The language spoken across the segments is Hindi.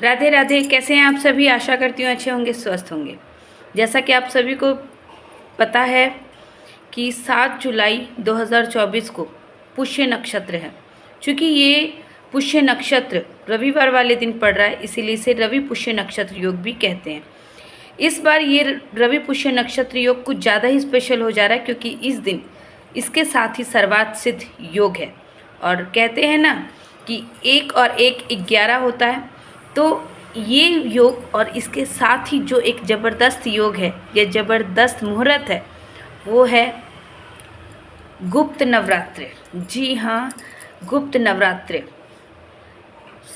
राधे राधे। कैसे हैं आप सभी? आशा करती हूँ अच्छे होंगे, स्वस्थ होंगे। जैसा कि आप सभी को पता है कि 7 जुलाई 2024 को पुष्य नक्षत्र है। चूँकि ये पुष्य नक्षत्र रविवार वाले दिन पड़ रहा है, इसीलिए इसे रवि पुष्य नक्षत्र योग भी कहते हैं। इस बार ये रवि पुष्य नक्षत्र योग कुछ ज़्यादा ही स्पेशल हो जा रहा है, क्योंकि इस दिन इसके साथ ही सर्वार्थ सिद्ध योग है। और कहते हैं ना कि 1 और 1 11 होता है। तो ये योग और इसके साथ ही जो एक ज़बरदस्त योग है, ये ज़बरदस्त मुहूर्त है, वो है गुप्त नवरात्रि। जी हाँ, गुप्त नवरात्रि,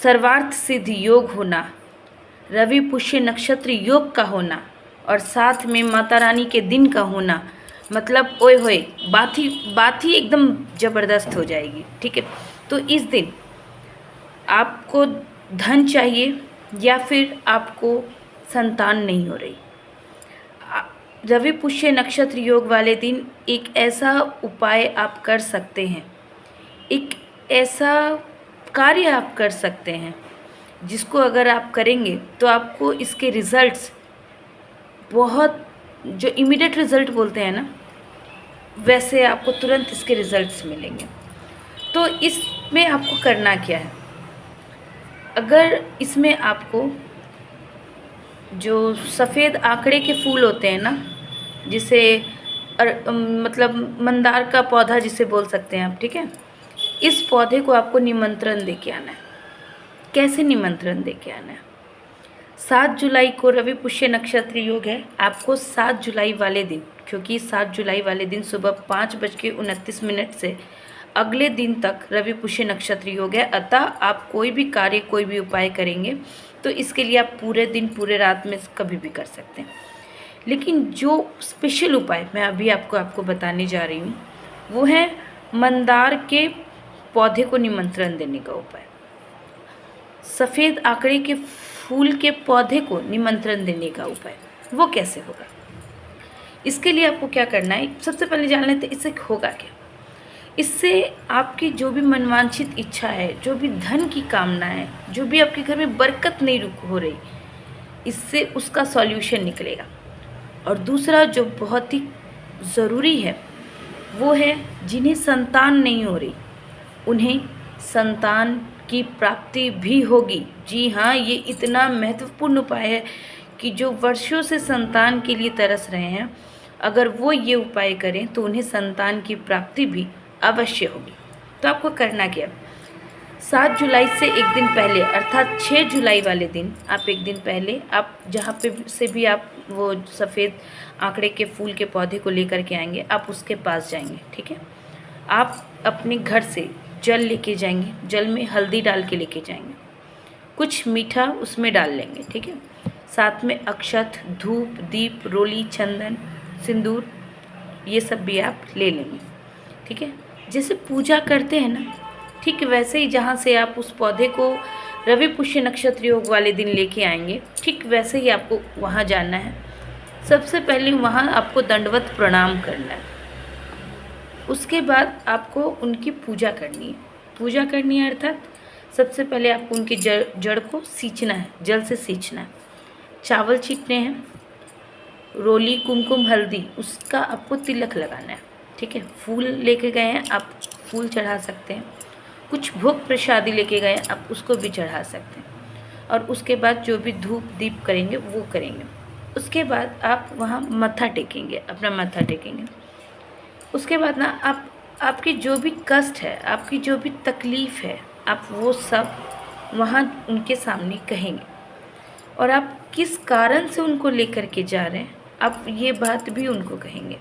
सर्वार्थ सिद्ध योग होना, रवि पुष्य नक्षत्र योग का होना और साथ में माता रानी के दिन का होना, मतलब ओए होए, बात ही एकदम ज़बरदस्त हो जाएगी। ठीक है, तो इस दिन आपको धन चाहिए या फिर आपको संतान नहीं हो रही, रवि पुष्य नक्षत्र योग वाले दिन एक ऐसा उपाय आप कर सकते हैं, एक ऐसा कार्य आप कर सकते हैं जिसको अगर आप करेंगे तो आपको इसके रिज़ल्ट्स बहुत, जो इमीडिएट रिज़ल्ट बोलते हैं ना, वैसे आपको तुरंत इसके रिज़ल्ट्स मिलेंगे। तो इसमें आपको करना क्या है? अगर इसमें आपको जो सफ़ेद आंकड़े के फूल होते हैं ना, जिसे मतलब मंदार का पौधा जिसे बोल सकते हैं आप, ठीक है, इस पौधे को आपको निमंत्रण दे के आना है। कैसे निमंत्रण दे के आना है? 7 जुलाई को रवि पुष्य नक्षत्र योग है। आपको 7 जुलाई वाले दिन, क्योंकि 7 जुलाई वाले दिन सुबह 5:29 से अगले दिन तक रवि पुष्य नक्षत्र योग है। अतः आप कोई भी कार्य, कोई भी उपाय करेंगे तो इसके लिए आप पूरे दिन, पूरे रात में कभी भी कर सकते हैं। लेकिन जो स्पेशल उपाय मैं अभी आपको बताने जा रही हूँ, वो है मंदार के पौधे को निमंत्रण देने का उपाय। सफ़ेद आंकड़े के फूल के पौधे को निमंत्रण देने का उपाय, वो कैसे होगा? इसके लिए आपको क्या करना है, सबसे पहले जान लेते हैं इससे होगा क्या। इससे आपकी जो भी मनवांछित इच्छा है, जो भी धन की कामना है, जो भी आपके घर में बरकत नहीं हो रही, इससे उसका सॉल्यूशन निकलेगा। और दूसरा जो बहुत ही ज़रूरी है, वो है जिन्हें संतान नहीं हो रही, उन्हें संतान की प्राप्ति भी होगी। जी हाँ, ये इतना महत्वपूर्ण उपाय है कि जो वर्षों से संतान के लिए तरस रहे हैं, अगर वो ये उपाय करें तो उन्हें संतान की प्राप्ति भी अवश्य होगी। तो आपको करना क्या? 7 जुलाई से एक दिन पहले, अर्थात 6 जुलाई वाले दिन, आप एक दिन पहले, आप जहाँ पे से भी आप वो सफ़ेद आंकड़े के फूल के पौधे को लेकर के आएंगे, आप उसके पास जाएंगे। ठीक है, आप अपने घर से जल लेके जाएंगे, जल में हल्दी डाल के लेके जाएंगे, कुछ मीठा उसमें डाल लेंगे। ठीक है, साथ में अक्षत, धूप, दीप, रोली, चंदन, सिंदूर, ये सब भी आप ले लेंगे। ठीक है, जैसे पूजा करते हैं ना, ठीक वैसे ही जहाँ से आप उस पौधे को रवि पुष्य नक्षत्र योग वाले दिन लेके आएंगे, ठीक वैसे ही आपको वहाँ जाना है। सबसे पहले वहाँ आपको दंडवत प्रणाम करना है। उसके बाद आपको उनकी पूजा करनी है। पूजा करनी है अर्थात सबसे पहले आपको उनकी जड़ को सींचना है, जल से सींचना है। चावल छींटने हैं, रोली, कुमकुम, हल्दी, उसका आपको तिलक लगाना है। ठीक है, फूल लेके गए हैं, आप फूल चढ़ा सकते हैं। कुछ भोग प्रसादी लेके गए, आप उसको भी चढ़ा सकते हैं। और उसके बाद जो भी धूप दीप करेंगे वो करेंगे। उसके बाद आप वहाँ मत्था टेकेंगे, अपना मत्था टेकेंगे। उसके बाद ना आपकी जो भी कष्ट है, आपकी जो भी तकलीफ़ है, आप वो सब वहाँ उनके सामने कहेंगे। और आप किस कारण से उनको लेकर के जा रहे हैं, आप ये बात भी उनको कहेंगे।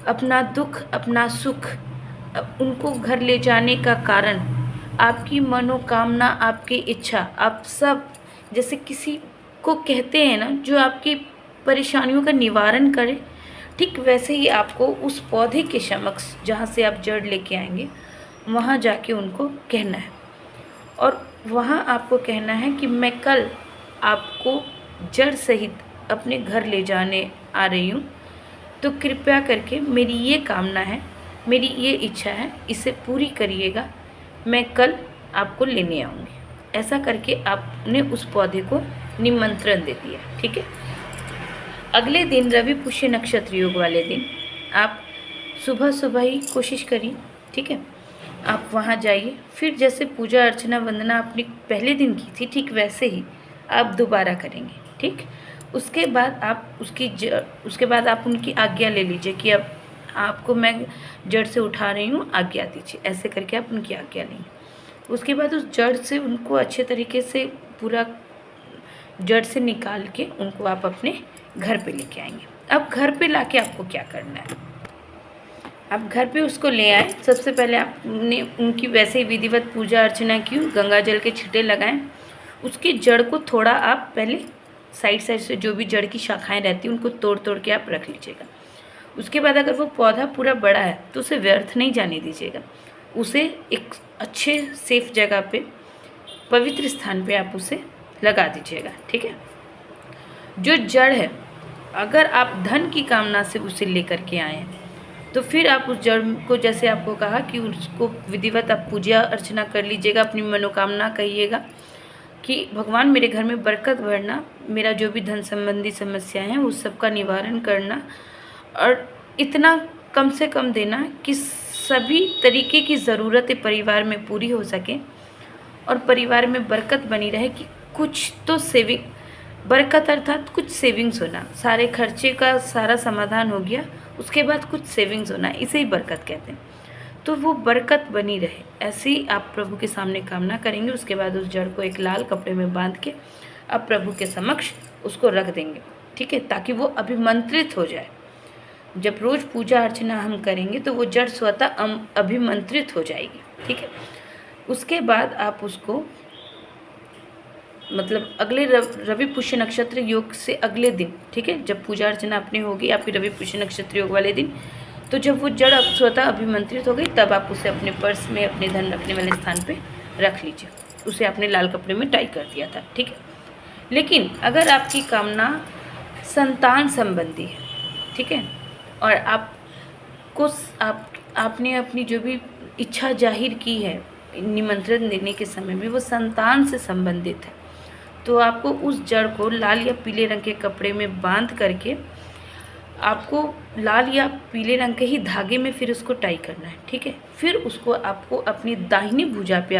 अपना दुख, अपना सुख, उनको घर ले जाने का कारण, आपकी मनोकामना, आपकी इच्छा, आप सब जैसे किसी को कहते हैं ना जो आपकी परेशानियों का निवारण करे, ठीक वैसे ही आपको उस पौधे के समक्ष जहाँ से आप जड़ लेके आएंगे, वहाँ जाके उनको कहना है। और वहाँ आपको कहना है कि मैं कल आपको जड़ सहित अपने घर ले जाने आ रही हूँ, तो कृपया करके मेरी ये कामना है, मेरी ये इच्छा है, इसे पूरी करिएगा, मैं कल आपको लेने आऊँगी। ऐसा करके आपने उस पौधे को निमंत्रण दे दिया। ठीक है। अगले दिन रवि पुष्य नक्षत्र योग वाले दिन आप सुबह सुबह ही कोशिश करिए। ठीक है, आप वहाँ जाइए, फिर जैसे पूजा अर्चना वंदना आपने पहले दिन की थी ठीक वैसे ही आप दोबारा करेंगे। ठीक, उसके बाद आप उसके बाद आप उनकी आज्ञा ले लीजिए कि अब आपको मैं जड़ से उठा रही हूँ, आज्ञा दीजिए। ऐसे करके आप उनकी आज्ञा लेंगे। उसके बाद उस जड़ से उनको अच्छे तरीके से पूरा जड़ से निकाल के उनको आप अपने घर पे लेके आएंगे। अब घर पे लाके आपको क्या करना है, आप घर पे उसको ले आए। सबसे पहले आपने उनकी वैसे ही विधिवत पूजा अर्चना की, गंगा जल के छींटे लगाएं। उसकी जड़ को थोड़ा आप पहले साइड से जो भी जड़ की शाखाएं रहती हैं उनको तोड़ तोड़ के आप रख लीजिएगा। उसके बाद अगर वो पौधा पूरा बड़ा है तो उसे व्यर्थ नहीं जाने दीजिएगा। उसे एक अच्छे सेफ जगह पे, पवित्र स्थान पे आप उसे लगा दीजिएगा। ठीक है। जो जड़ है, अगर आप धन की कामना से उसे लेकर के आए हैं तो फिर आप उस जड़ को, जैसे आपको कहा कि उसको विधिवत आप पूजा अर्चना कर लीजिएगा। अपनी मनोकामना कहिएगा कि भगवान मेरे घर में बरकत भरना, मेरा जो भी धन संबंधी समस्याएं हैं उस सब का निवारण करना, और इतना कम से कम देना कि सभी तरीके की ज़रूरतें परिवार में पूरी हो सकें और परिवार में बरकत बनी रहे। कि कुछ तो सेविंग, बरकत अर्थात कुछ सेविंग्स होना, सारे खर्चे का सारा समाधान हो गया, उसके बाद कुछ सेविंग्स होना, इसे ही बरकत कहते हैं। तो वो बरकत बनी रहे, ऐसे ही आप प्रभु के सामने कामना करेंगे। उसके बाद उस जड़ को एक लाल कपड़े में बांध के आप प्रभु के समक्ष उसको रख देंगे। ठीक है, ताकि वो अभिमंत्रित हो जाए। जब रोज़ पूजा अर्चना हम करेंगे तो वो जड़ स्वतः अभिमंत्रित हो जाएगी। ठीक है। उसके बाद आप उसको, मतलब अगले रवि पुष्य नक्षत्र योग से अगले दिन, ठीक है, जब पूजा अर्चना अपनी होगी आपकी रवि पुष्य नक्षत्र योग वाले दिन, तो जब वो जड़ स्वतः अभिमंत्रित हो गई तब आप उसे अपने पर्स में, अपने धन रखने वाले स्थान पे रख लीजिए। उसे आपने लाल कपड़े में टाई कर दिया था। ठीक है। लेकिन अगर आपकी कामना संतान संबंधी है, ठीक है, और आपने अपनी जो भी इच्छा जाहिर की है निमंत्रण देने के समय में वो संतान से संबंधित है, तो आपको उस जड़ को लाल या पीले रंग के कपड़े में बांध करके आपको लाल या पीले रंग के ही धागे में फिर उसको टाई करना है। ठीक है। फिर उसको आपको अपनी दाहिनी भुजा पे,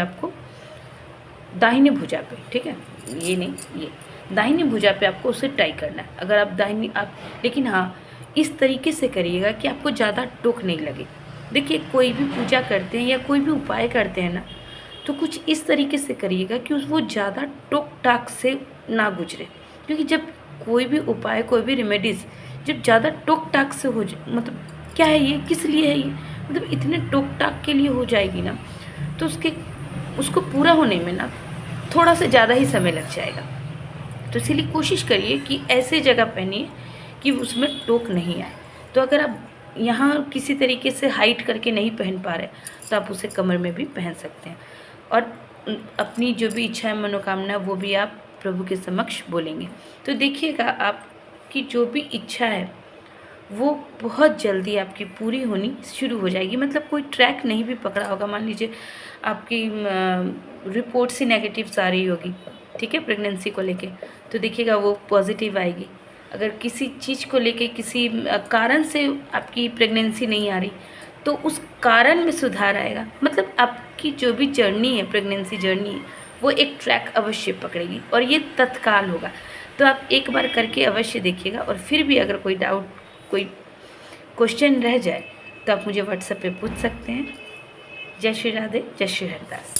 ठीक है, ये नहीं, ये दाहिनी भुजा पे आपको उसे टाई करना है। अगर आप लेकिन हाँ, इस तरीके से करिएगा कि आपको ज़्यादा टोक नहीं लगे। देखिए, कोई भी पूजा करते हैं या कोई भी उपाय करते हैं ना, तो कुछ इस तरीके से करिएगा कि वो ज़्यादा टोक टाक से ना गुजरे। क्योंकि जब कोई भी उपाय, कोई भी रेमेडीज़ जब ज़्यादा टोक टाक से हो जाए, मतलब क्या है ये, किस लिए है ये, मतलब इतने टोक टाक के लिए हो जाएगी ना, तो उसको पूरा होने में ना थोड़ा सा ज़्यादा ही समय लग जाएगा। तो इसीलिए कोशिश करिए कि ऐसे जगह पहनिए कि उसमें टोक नहीं आए। तो अगर आप यहाँ किसी तरीके से हाइट करके नहीं पहन पा रहे तो आप उसे कमर में भी पहन सकते हैं, और अपनी जो भी इच्छा है, मनोकामना, वो भी आप प्रभु के समक्ष बोलेंगे। तो देखिएगा, आपकी जो भी इच्छा है वो बहुत जल्दी आपकी पूरी होनी शुरू हो जाएगी। मतलब कोई ट्रैक नहीं भी पकड़ा होगा, मान लीजिए आपकी रिपोर्ट से नेगेटिव्स आ रही होगी, ठीक है, प्रेगनेंसी को लेके, तो देखिएगा वो पॉजिटिव आएगी। अगर किसी चीज़ को लेके किसी कारण से आपकी प्रेगनेंसी नहीं आ रही तो उस कारण में सुधार आएगा। मतलब आपकी जो भी जर्नी है, प्रेगनेंसी जर्नी है, वो एक ट्रैक अवश्य पकड़ेगी और ये तत्काल होगा। तो आप एक बार करके अवश्य देखिएगा, और फिर भी अगर कोई डाउट, कोई क्वेश्चन रह जाए तो आप मुझे व्हाट्सएप पे पूछ सकते हैं। जय श्री राधे, जय श्री हरदास।